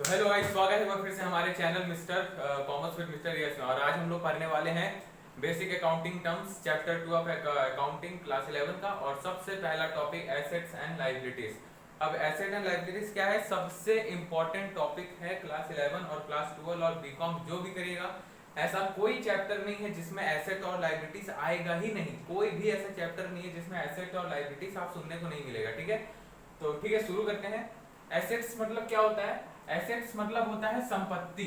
तो hello guys, स्वागत है एक बार फिर से हमारे channel mister commerce with mister yes में। और आज हम लोग पढ़ने वाले हैं basic accounting terms chapter 2 of accounting class 11 का। और सबसे पहला टॉपिक एसेट्स एंड लायबिलिटीज। अब एसेट एंड लायबिलिटीज क्या है? सबसे इंपॉर्टेंट टॉपिक है क्लास 11 और क्लास 12 और बीकॉम जो भी करिएगा। ऐसा कोई चैप्टर नहीं है जिसमें एसेट और लायबिलिटीज आएगा ही नहीं। कोई भी ऐसा चैप्टर नहीं है जिसमें एसेट और लायबिलिटीज आप सुनने को नहीं मिलेगा। ठीक है, तो ठीक है, शुरू करते हैं। एसेट्स मतलब क्या होता है? एसेट्स मतलब होता है संपत्ति।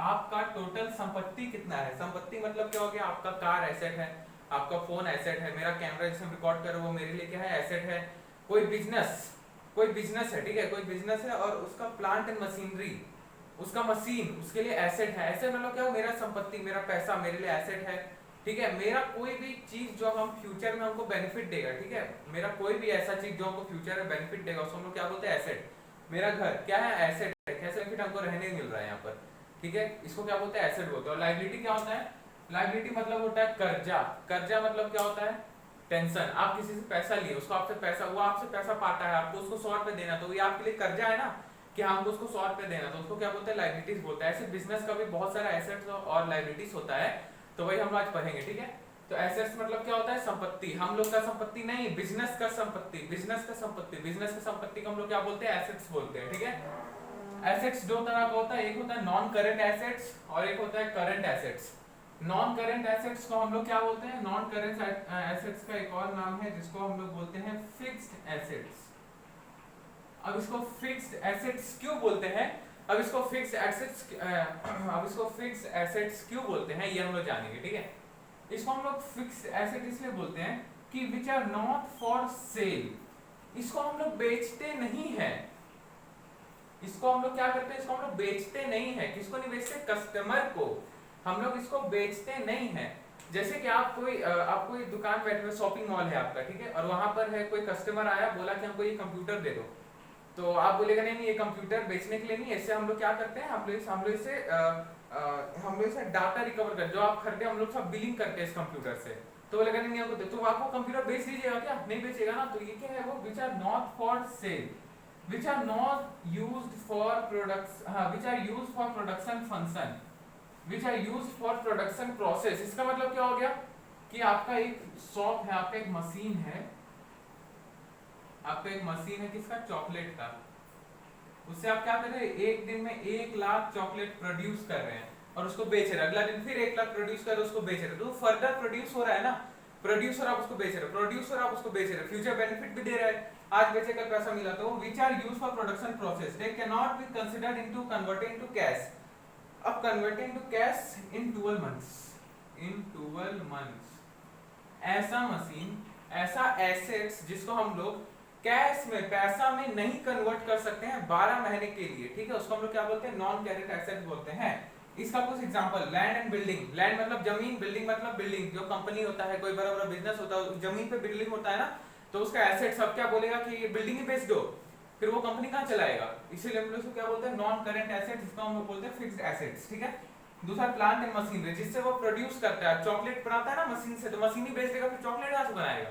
आपका टोटल संपत्ति कितना है? संपत्ति मतलब क्या हो गया? आपका कार एसेट है, आपका फोन एसेट है, मेरा कैमरा जिसमें रिकॉर्ड कर रहा हूं वो मेरे लिए क्या है? एसेट है। कोई बिजनेस है, ठीक है, कोई बिजनेस है और उसका प्लांट एंड मशीनरी, उसका मशीन उसके लिए एसेट है। एसेट मतलब क्या हो? मेरा संपत्ति, मेरा पैसा मेरे लिए एसेट है। ठीक है, मेरा कोई भी चीज जो हम फ्यूचर में हमको बेनिफिट देगा, ठीक है, मेरा कोई भी ऐसा चीज जो हमको फ्यूचर में बेनिफिट देगा उसको हम लोग क्या बोलते हैं? एसेट। मेरा घर क्या है? एसेट है। कैसे बेनिफिट हमको रहने मिल रहा है यहाँ पर, ठीक है, इसको क्या बोलते हैं? एसेट बोलते हैं। और लायबिलिटी क्या होता है? लायबिलिटी मतलब होता है कर्जा। कर्जा मतलब क्या होता है? टेंशन। आप किसी से पैसा लिए, उसको आपसे पैसा, वो आपसे पैसा पाता है, आपको उसको 100 रुपए देना, तो ये आपके लिए कर्जा है ना कि हमको उसको 100 रुपए देना, तो उसको क्या बोलते हैं? लायबिलिटीज बोलते हैं। ऐसे बिजनेस का भी बहुत सारा एसेट्स और लायबिलिटीज होता है, तो वही हम आज पढ़ेंगे। ठीक है, तो एसेट्स मतलब क्या होता है? संपत्ति। हम लोग का संपत्ति नहीं, बिजनेस का संपत्ति, बिजनेस का संपत्ति, बिजनेस का संपत्ति को हम लोग क्या बोलते हैं? एसेट्स बोलते हैं। ठीक है, एसेट्स दो तरह का होता है, एक होता है नॉन करेंट एसेट्स और एक होता है current assets. Non current assets को हम लोग क्या बोलते हैं? नॉन करेंट एसेट्स का एक और नाम है जिसको हम लोग बोलते हैं फिक्स्ड एसेट्स। अब इसको फिक्स्ड एसेट्स क्यों बोलते हैं? अब इसको फिक्स्ड एसेट्स क्यों बोलते हैं ये हम लोग जानेंगे। ठीक है, इसको हम लोग फिक्स्ड एसेट इसलिए बोलते हैं कि which are not for sale. इसको हम लोग बेचते नहीं है। इसको हम लोग क्या करते हैं? इसको हम लोग बेचते नहीं है। किसको नहीं बेचते? कस्टमर को। हम लोग इसको बेचते नहीं है। जैसे कि आप कोई दुकान बैठे हुए, शॉपिंग मॉल है आपका, ठीक है, और वहां पर है कोई कस्टमर आया, बोला कि हमको ये कंप्यूटर दे दो, तो आप बोलेगा नहीं नहीं ये कंप्यूटर बेचने के लिए नहीं है। इससे हम लोग क्या करते हैं? हम लोग इसे डाटा रिकवर करते हैं, जो आप खरीदे हम लोग सब बिलिंग करते हैं इस कंप्यूटर से। तो बोलेगा नहीं नहीं हमको, तो आपको कंप्यूटर बेच दीजिएगा क्या? नहीं बेचेगा ना। तो ये क्या है? वो which are not for sale, which are not used for which are used for production function, which are used for production process। इसका मतलब क्या हो गया कि आपका एक शॉप है, आपका एक मशीन है, आपका एक मशीन है किसका? चॉकलेट का। उससे आप क्या कर रहे हैं? एक दिन में 1 लाख चॉकलेट प्रोड्यूस कर रहे हैं और उसको बेच रहे हैं। अगला दिन फिर 1 लाख प्रोड्यूस कर रहे हैं, उसको बेच रहे हैं। तो फर्दर प्रोड्यूस हो रहा है ना, प्रोड्यूसर आप उसको बेच रहे हो, प्रोड्यूसर आप उसको बेच रहे हो, फ्यूचर बेनिफिट भी दे रहा है, आज बेचे कल पैसा मिला। तो which are used for production process, they can not be considered into converted into cash. अब converted into cash in 12 months, in 12 months. ऐसा मशीन, ऐसा एसेट्स जिसको हम लोग कैश में, पैसा में नहीं कन्वर्ट कर सकते हैं 12 महीने के लिए, ठीक है, उसको हम लोग क्या बोलते हैं? नॉन करेंट एसेट बोलते हैं। इसका कुछ example, land and building. Land मतलब जमीन, बिल्डिंग मतलब बिल्डिंग। जो कंपनी होता है, कोई बड़ा बड़ा बिजनेस होता है, जमीन पे बिल्डिंग होता है ना, तो उसका एसेट सब क्या बोलेगा कि ये बिल्डिंग ही बेच दो, फिर वो कंपनी कहाँ चलाएगा? इसीलिए हम लोग इसको क्या बोलते हैं? नॉन करेंट एसेट, जिसको हम लोग बोलते हैं फिक्स्ड एसेट्स। ठीक है, दूसरा प्लांट एंड मशीनरी, जिससे वो प्रोड्यूस करता है, चॉकलेट बनाता है ना मशीन से, तो मशीन ही बेच देगा, फिर चॉकलेट कहाँ से बनाएगा?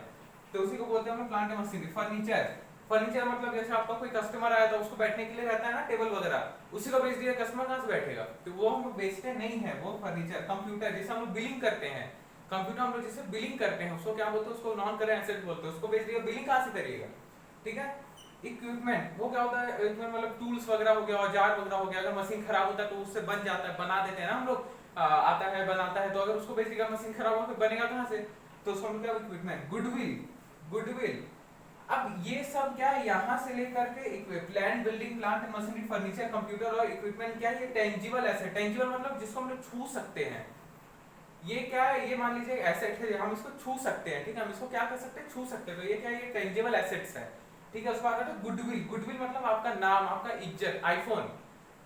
तो उसी को बोलते हैं हम लोग plant and machinery. Furniture, furniture मतलब जैसे आपका कोई कस्टमर आया था, उसको बैठने के लिए रहता है ना टेबल वगैरह, उसी को बेच दिया, कस्टमर कहाँ से बैठेगा? तो वो हम लोग बेचते नहीं है, वो फर्नीचर। कंप्यूटर, जिसे हम लोग बिलिंग करते हैं, कंप्यूटर हम लोग जिसे बिलिंग करते हैं उसको क्या बोलते हैं? उसको नॉन करेंट एसेट बोलते हैं। उसको बेच दिया, बिलिंग कहाँ से करिएगा? ठीक है, इक्विपमेंट, वो क्या होता है? इक्विपमेंट मतलब टूल्स वगैरह हो गया, औजार वगैरह हो गया। अगर मशीन खराब होता है तो उससे बन जाता है, बना देते हैं ना हम लोग, आता है बनाता है, तो अगर उसको बेच दिया, मशीन खराब हो तो बनेगा कहाँ से? तो उसको हम क्या? इक्विपमेंट। Goodwill, goodwill. अब ये सब क्या है? यहाँ से लेकर के land, building, plant, machinery, furniture, computer और इक्विपमेंट क्या है? ये टेंजिबल एसेट। टेंजिबल मतलब जिसको हम लोग छू सकते हैं। ये क्या है? ये मान लीजिए एसेट है, हम इसको छू सकते हैं, ठीक है, हम इसको क्या कर सकते हैं? छू सकते हैं। तो ये क्या है? ये टेंजिबल एसेट्स है। ठीक है, उसके बाद आता है गुडविल। गुडविल मतलब आपका नाम, आपका इज्जत। आईफोन,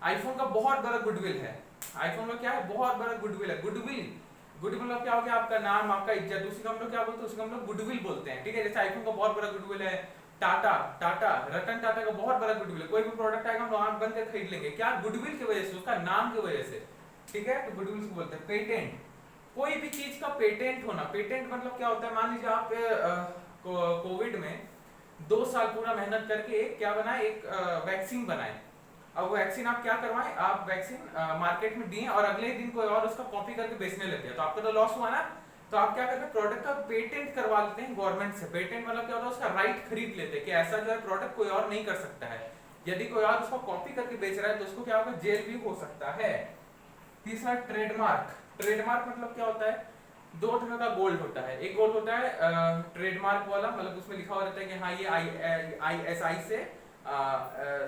आईफोन का बहुत बड़ा गुडविल है। आईफोन में क्या है? बहुत बड़ा गुडविल है। गुडविल, गुडविल मतलब क्या हो गया? आपका नाम, आपका इज्जत, उसी को हम लोग क्या बोलते हैं? उसी को हम लोग गुडविल बोलते हैं। ठीक है, जैसे आईफोन का बहुत बड़ा गुडविल है। टाटा, टाटा, रतन टाटा का बहुत बड़ा गुडविल है। कोई भी प्रोडक्ट आएगा हम लोग आंख बंद कर खरीद लेंगे, क्या? गुडविल की वजह से, उसका नाम की वजह से। ठीक है, तो गुडविल को बोलते हैं। पेटेंट, कोई भी चीज का पेटेंट होना। पेटेंट मतलब क्या होता है? मान लीजिए आप कोविड में 2 साल पूरा मेहनत करके एक क्या बनाए? एक वैक्सीन बनाए। अब वो वैक्सीन आप क्या करवाएं, आप वैक्सीन मार्केट में दिए और अगले दिन कोई और उसका कॉपी करके बेचने लगते हैं, तो आपका तो लॉस हुआ ना। तो आप क्या करते हैं, प्रोडक्ट का पेटेंट करवा लेते हैं गवर्नमेंट से। पेटेंट मतलब क्या होता है, उसका राइट खरीद लेते हैं कि ऐसा जो है प्रोडक्ट कोई और नहीं कर सकता है। यदि कोई और उसको कॉपी करके बेच रहा है तो उसको क्या होगा, जेल भी हो सकता है। तीसरा ट्रेडमार्क। ट्रेडमार्क मतलब क्या होता है, दो तरह का गोल्ड होता है। एक गोल्ड होता है ट्रेडमार्क वाला, मतलब उसमें लिखा हुआ रहता है कि हाँ ये ISI से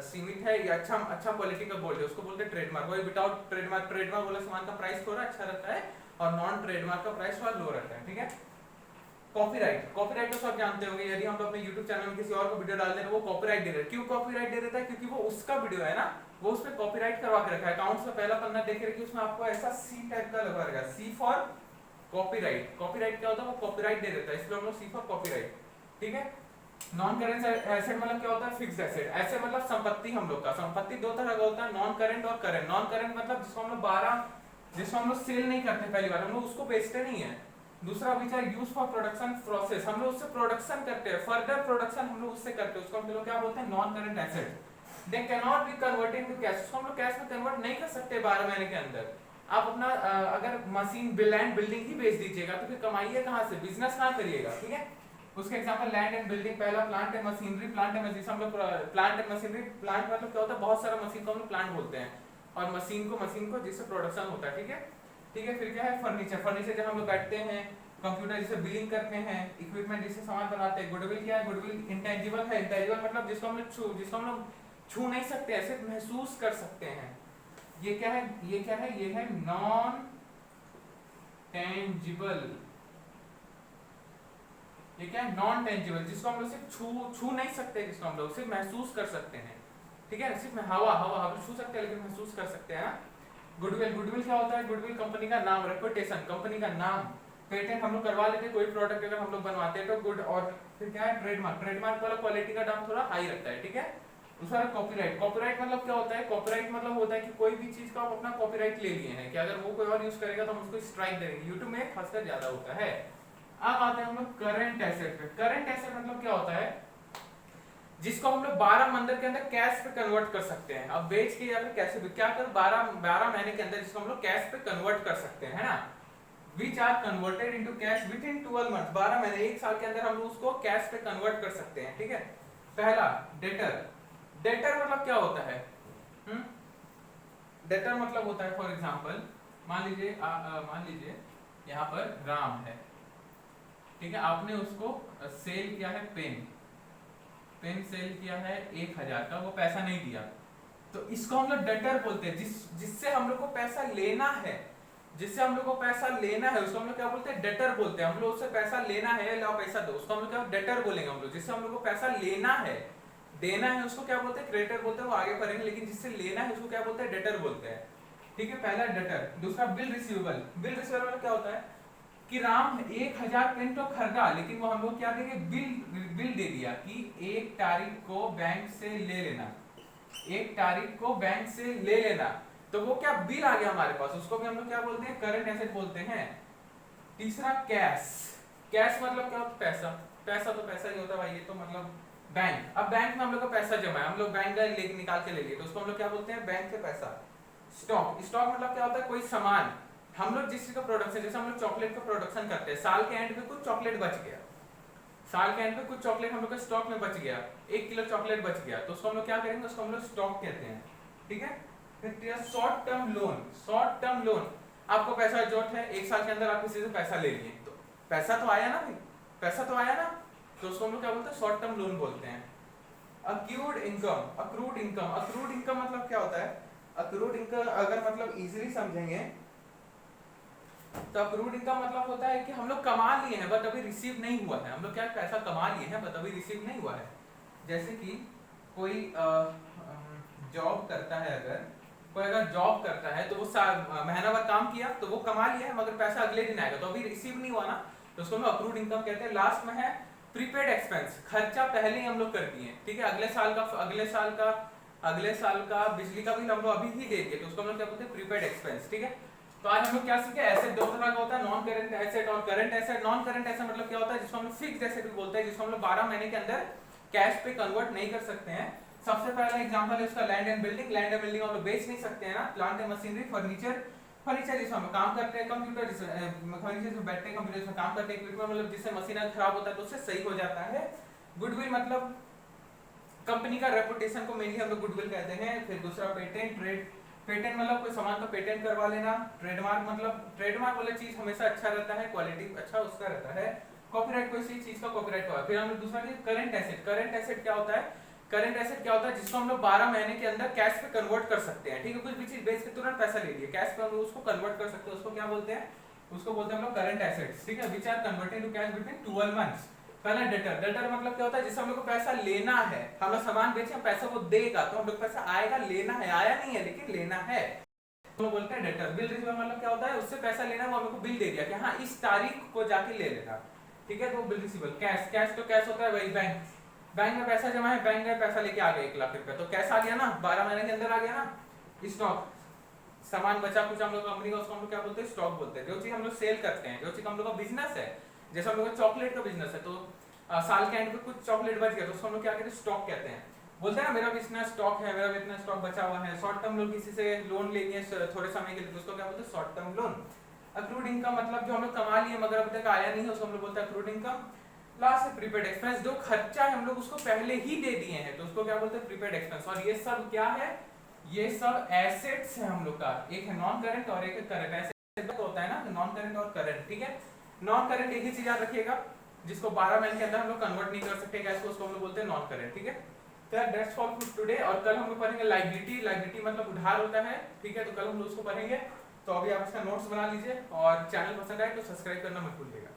सीमित है, ये अच्छा अच्छा क्वालिटी का गोल्ड है, उसको बोलते हैं ट्रेडमार्क। वही विदाउट ट्रेडमार्क, ट्रेडमार्क वाला सामान का प्राइस थोड़ा अच्छा रहता है और नॉन ट्रेडमार्क का प्राइस थोड़ा लो रहता है, ठीक है। कॉपीराइट। कॉपीराइट तो सब जानते होंगे, यदि हम अपने YouTube चैनल में किसी और को वीडियो डाल दें वो कॉपीराइट दे रहा है। क्यों कॉपीराइट दे देता है, क्योंकि वो उसका वीडियो है ना, वो उस पर कॉपीराइट करवा के रखा है। अकाउंट्स का पहला पन्ना देख रहे कि उसमें आपको ऐसा सी टाइप का लगा रहेगा, सी फॉर कॉपीराइट। कॉपीराइट क्या होता है, वो कॉपीराइट दे देता है, इसलिए हम लोग सी फॉर कॉपीराइट, ठीक है। नॉन करेंट एसेट मतलब क्या होता है, फिक्स्ड एसेट। एसेट मतलब संपत्ति। हम लोग का संपत्ति दो तरह का होता है, नॉन करेंट और करेंट। नॉन करेंट मतलब जिसको हम लोग सेल नहीं करते, पहली बार हम लोग उसको बेचते नहीं है। दूसरा which are use for production process, हम लोग उससे प्रोडक्शन करते हैं, फर्दर प्रोडक्शन हम लोग उससे करते हैं, उसको हम लोग क्या बोलते हैं, non current asset. They can not be converted into cash, उसको हम लोग कैश में कन्वर्ट नहीं कर सकते 12 महीने के अंदर। आप अपना अगर मशीन लैंड बिल्डिंग ही बेच दीजिएगा तो फिर कमाइए कहाँ से, बिजनेस कहाँ करिएगा, ठीक है। उसके एग्जांपल लैंड एंड बिल्डिंग, पहला plant and machinery. Plant and machine हम लोग प्लांट एंड मशीनरी, प्लांट मतलब क्या होता है, बहुत सारा मशीन को हम लोग प्लांट बोलते हैं, और मशीन को जिससे प्रोडक्शन होता है, ठीक है। ठीक है, फिर क्या है, फर्नीचर। फर्नीचर जब हम लोग बैठते हैं, कंप्यूटर जिसे बिलिंग करते हैं, इक्विपमेंट जिससे सामान बनाते हैं। गुडविल क्या है, गुडविल इंटेंजिबल है। इंटेंजिबल मतलब जिसको हम लोग छू नहीं सकते, सिर्फ महसूस कर सकते हैं। ये क्या है, ये है नॉन टेंजिबल। ये क्या है, नॉन टेंजिबल, जिसको हम लोग सिर्फ छू नहीं सकते, जिसको हम लोग सिर्फ महसूस कर सकते हैं, ठीक है। सिर्फ हवा छू सकते हैं लेकिन महसूस कर सकते हैं। गुडविल क्या होता है, गुडविल कंपनी का नाम, रेपुटेशन, कंपनी का नाम। पेटेंट हम लोग करवा लेते हैं, कोई प्रोडक्ट अगर हम लोग बनवाते हैं तो गुड। और फिर क्या है, ट्रेडमार्क वाला क्वालिटी का दाम थोड़ा हाई रखता है, ठीक है। दूसरा कॉपीराइट। कॉपीराइट मतलब क्या होता है, कॉपीराइट मतलब होता है कि कोई भी चीज का आप अपना कॉपीराइट ले लिए हैं कि अगर वो कोई और यूज करेगा तो हम उसको स्ट्राइक देंगे। यूट्यूब में खासकर ज्यादा होता है। अब आते हैं हम लोग करंट एसेट पे। करंट एसेट मतलब क्या होता है, जिसको हम लोग 12 मंथ के अंदर कैश पे कन्वर्ट कर सकते हैं। अब बेच के या फिर कैसे भी क्या कर 12 महीने के अंदर जिसको हम लोग कैश पे कन्वर्ट कर सकते हैं, है ना। Which are converted into cash within 12 month, 12 महीने, एक साल के अंदर हम लोग उसको कैश पे कन्वर्ट कर सकते हैं, ठीक है। पहला डेटर। डेटर मतलब क्या होता है, डेटर मतलब होता है, फॉर एग्जांपल मान लीजिए यहाँ पर राम है, ठीक है। आपने उसको सेल किया है पेन सेल किया है 1000 का, वो पैसा नहीं दिया, तो इसको हम लोग डेटर बोलते हैं। जिससे हम लोग को पैसा लेना है, उसको हम लोग क्या बोलते हैं, डेटर बोलते हैं। हम लोग उससे पैसा लेना है, लाओ पैसा दो, उसको हम लोग क्या डेटर बोलेंगे हम लोग। जिससे हम लोग को पैसा लेना है, देना है, उसको क्या बोलते हैं, क्रेडिटर बोलते हैं, वो आगे पढ़ेंगे। लेकिन जिससे लेना है उसको क्या बोलते हैं, डेटर बोलते हैं, ठीक है। पहला डेटर। दूसरा बिल रिसीवेबल। बिल रिसीवेबल में क्या होता है कि राम 1000 पेन तो खरीदा, लेकिन वो हम लोग क्या देंगे, बिल दे दिया कि 1 तारीख को बैंक से ले लेना, 1 तारीख को बैंक से ले लेना, तो वो क्या बिल आ गया हमारे पास, उसको भी हम लोग क्या बोलते हैं, करंट एसेट बोलते हैं। तीसरा कैश। कैश मतलब क्या होता है, पैसा। पैसा तो पैसा ही होता है भाई, ये तो मतलब बैंक। अब बैंक में हम लोग का पैसा जमा है, हम लोग बैंक गए लेके निकाल के ले लिए, तो उसको हम लोग क्या बोलते हैं, बैंक से पैसा। स्टॉक। स्टॉक मतलब क्या होता है, कोई सामान हम लोग जिस चीज का प्रोडक्शन, जैसे हम लोग चॉकलेट का प्रोडक्शन करते हैं, साल के एंड पे कुछ चॉकलेट बच गया, साल के एंड पे कुछ चॉकलेट हम लोग के स्टॉक में बच गया, 1 किलो चॉकलेट बच गया, तो उसको हम लोग क्या करेंगे, उसको हम लोग स्टॉक कहते हैं, ठीक है। फिर short term loan. Short term loan, आपको पैसा जरूरत है, 1 साल के अंदर आप किसी से पैसा ले लिए, तो पैसा तो आया ना भाई, पैसा तो आया ना, तो उसको हम लोग क्या बोलते हैं, शॉर्ट टर्म लोन बोलते हैं। Accrued income. Accrued income. Accrued income मतलब क्या होता है, अक्रूड इनकम अगर मतलब इजीली समझेंगे तो अक्रूड इनकम मतलब होता है कि हम लोग कमा लिए हैं बट अभी रिसीव नहीं हुआ है। हम लोग क्या पैसा कमा लिए हैं बट अभी रिसीव नहीं हुआ है। जैसे कि कोई जॉब करता है, अगर जॉब करता है तो वो महीना भर काम किया तो वो कमा लिया है मगर पैसा अगले दिन आएगा, तो अभी रिसीव नहीं हुआ ना, तो उसको हम लोग अक्रूड इनकम कहते हैं। लास्ट में है प्रीपेड एक्सपेंस। खर्चा पहले ही हम लोग कर दिए, ठीक है। अगले साल का बिजली का बिल हम लोग अभी ही दे दिए, तो उसको हम लोग क्या बोलते हैं, प्रीपेड एक्सपेंस, ठीक है। तो आज हम लोग क्या सीखे, एसेट दो तरह का होता है, नॉन करेंट एसेट और current asset. Non current asset मतलब क्या होता है, जिसको हम लोग फिक्स्ड एसेट भी बोलते हैं, जिसको हम लोग 12 महीने के अंदर कैश पे कन्वर्ट नहीं कर सकते हैं, सबसे पहला एग्जांपल है उसका land and building. Land and building हम लोग बेच नहीं सकते हैं ना। Plant and machinery, furniture, furniture जिसमें हम काम करते हैं, कंप्यूटर फर्नीचर में बैठते हैं, कंप्यूटर में काम करते हैं, इक्विपमेंट मतलब जिससे मशीन खराब होता है तो उससे सही हो जाता है। गुडविल मतलब कंपनी का रेपुटेशन को मेनली हम लोग गुडविल कहते हैं। फिर दूसरा पेटेंट, पेटेंट मतलब कोई सामान का पेटेंट करवा लेना। ट्रेडमार्क मतलब ट्रेडमार्क वाला चीज हमेशा अच्छा रहता है, क्वालिटी अच्छा उसका रहता है। कॉपीराइट कोई सी चीज का कॉपीराइट हुआ। फिर हम लोग दूसरा करंट एसेट। करंट एसेट क्या होता है? करंट एसेट क्या होता है? जिसको हम लोग 12 महीने के अंदर कैश पे कन्वर्ट कर सकते हैं। ठीक है, कुछ भी चीज बेच के तुरंत पैसा ले लिए, कैश पे हम लोग उसको कन्वर्ट कर सकते हैं। उसको क्या बोलते हैं? उसको बोलते हैं हम लोग करंट एसेट्स। ठीक है, which are converted to cash between 12 months. पहला डेटर। डेटर मतलब क्या होता है? जिससे हम लोग को पैसा लेना है। हम लोग सामान बेचे, पैसा वो देगा तो हम लोग पैसा आएगा, लेना है, आया नहीं है लेकिन लेना है, तो बोलते हैं डेटर। बिल रिसीवर मतलब क्या होता है? उससे पैसा लेना, वो हम लोग को बिल दे दिया कि हाँ इस तारीख को जाके ले लेना। ठीक है, तो बिल रिसीवर। कैश, कैश तो कैश होता है वही बैंक, बैंक में पैसा जमा है, बैंक में पैसा लेके आ गए 1 लाख रुपए, तो कैश आ गया ना, 12 महीने के अंदर आ गया ना। स्टॉक, सामान बचा कुछ हम लोग कंपनी का, उसको हम लोग क्या बोलते हैं? स्टॉक बोलते हैं। जो चीज हम लोग सेल करते हैं, जो चीज हम लोग का बिजनेस है, जैसे हम लोग का चॉकलेट का बिजनेस है, तो साल के एंड पे कुछ चॉकलेट बच गया तो उसको हम लोग क्या कहते हैं? स्टॉक कहते हैं। बोलते हैं ना मेरा भी इतना स्टॉक है, मेरा भी इतना स्टॉक बचा हुआ है। शॉर्ट टर्म लोग किसी से लोन लेंगे थोड़े समय के लिए तो उसको क्या बोलते हैं? Short term loan. Accrued income मतलब जो हम लोग कमा लिए मगर अभी तक आया नहीं है, उसको हम लोग बोलते हैं अक्रूड इनकम। लास्ट है प्रीपेड एक्सपेंस। जो खर्चा है हम लोग उसको पहले ही दे दिए हैं तो उसको क्या बोलते हैं? Prepaid expense. और ये सब क्या है? ये सब एसेट्स है हम लोग का। एक है नॉन करंट और एक है करंट। एसेट होता है ना नॉन करंट और करंट। ठीक है, नॉन करंट एक ही चीज याद रखिएगा, जिसको 12 महीने के अंदर हम लोग कन्वर्ट नहीं कर सकते कैश को, उसको हम लोग बोलते हैं नॉन करंट। ठीक है, तो दैट्स ऑल फॉर टुडे। और कल हम लोग पढ़ेंगे लायबिलिटी। लायबिलिटी मतलब उधार होता है। ठीक है, तो कल हम लोग उसको पढ़ेंगे। तो अभी आप इसका नोट्स बना लीजिए और चैनल पसंद आए तो सब्सक्राइब करना मत भूलिएगा।